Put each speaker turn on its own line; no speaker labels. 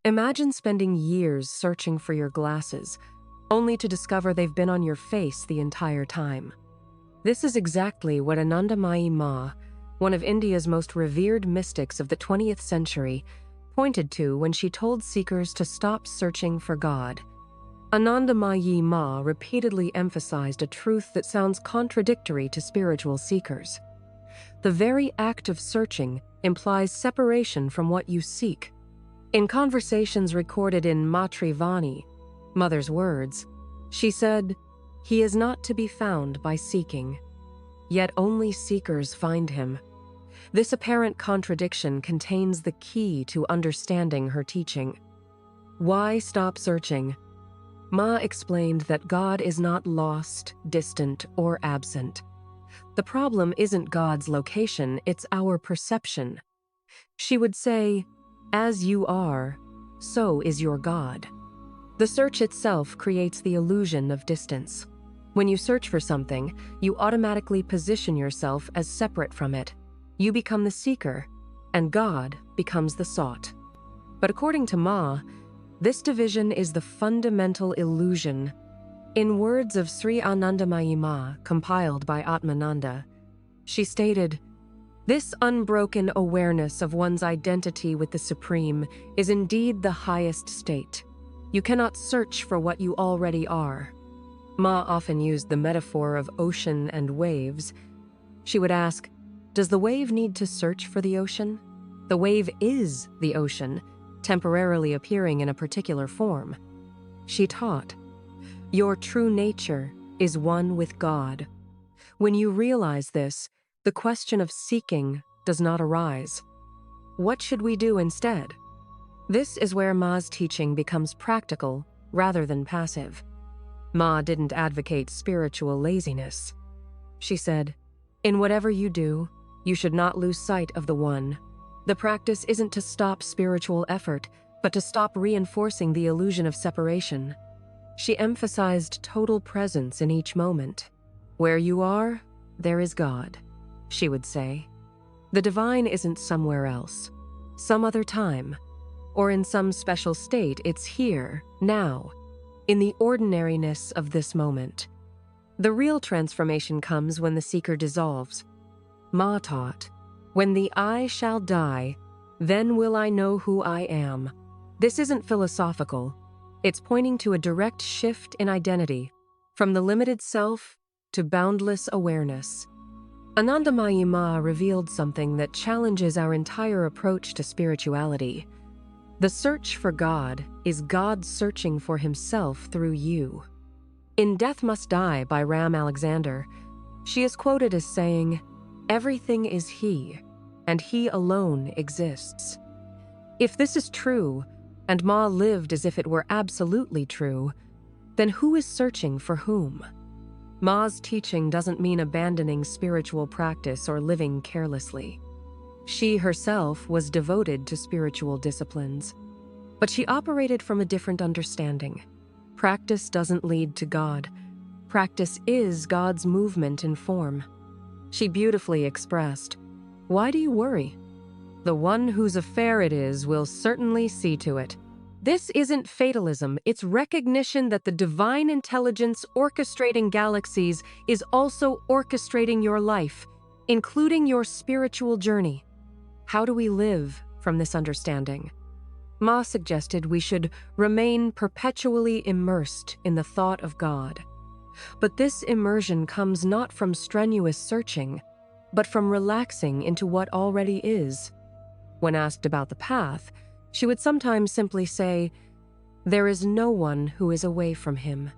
Imagine spending years searching for your glasses, only to discover they've been on your face the entire time. This is exactly what Anandamayi Ma, one of India's most revered mystics of the 20th century, pointed to when she told seekers to stop searching for God. Anandamayi Ma repeatedly emphasized a truth that sounds contradictory to spiritual seekers. The very act of searching implies separation from what you seek. In conversations recorded in Matrivani, Mother's Words, she said, "He is not to be found by seeking, yet only seekers find him." This apparent contradiction contains the key to understanding her teaching. Why stop searching? Ma explained that God is not lost, distant, or absent. The problem isn't God's location, it's our perception. She would say, "As you are, so is your God." The search itself creates the illusion of distance. When you search for something, you automatically position yourself as separate from it. You become the seeker, and God becomes the sought. But according to Ma, this division is the fundamental illusion. In words of Sri Anandamayi Ma, compiled by Atmananda, she stated, "This unbroken awareness of one's identity with the Supreme is indeed the highest state. You cannot search for what you already are." Ma often used the metaphor of ocean and waves. She would ask, does the wave need to search for the ocean? The wave is the ocean, temporarily appearing in a particular form. She taught, your true nature is one with God. When you realize this, the question of seeking does not arise. What should we do instead? This is where Ma's teaching becomes practical rather than passive. Ma didn't advocate spiritual laziness. She said, in whatever you do, you should not lose sight of the One. The practice isn't to stop spiritual effort, but to stop reinforcing the illusion of separation. She emphasized total presence in each moment. Where you are, there is God, she would say. The divine isn't somewhere else, some other time, or in some special state. It's here, now, in the ordinariness of this moment. The real transformation comes when the seeker dissolves. Ma taught, when the I shall die, then will I know who I am. This isn't philosophical. It's pointing to a direct shift in identity, from the limited self to boundless awareness. Anandamayi Ma revealed something that challenges our entire approach to spirituality. The search for God is God searching for himself through you. In Death Must Die by Ram Alexander, she is quoted as saying, "Everything is he, and he alone exists." If this is true, and Ma lived as if it were absolutely true, then who is searching for whom? Ma's teaching doesn't mean abandoning spiritual practice or living carelessly. She herself was devoted to spiritual disciplines, but she operated from a different understanding. Practice doesn't lead to God. Practice is God's movement in form. She beautifully expressed, "Why do you worry? The one whose affair it is will certainly see to it." This isn't fatalism, it's recognition that the divine intelligence orchestrating galaxies is also orchestrating your life, including your spiritual journey. How do we live from this understanding? Ma suggested we should remain perpetually immersed in the thought of God. But this immersion comes not from strenuous searching, but from relaxing into what already is. When asked about the path, she would sometimes simply say, "There is no one who is away from him."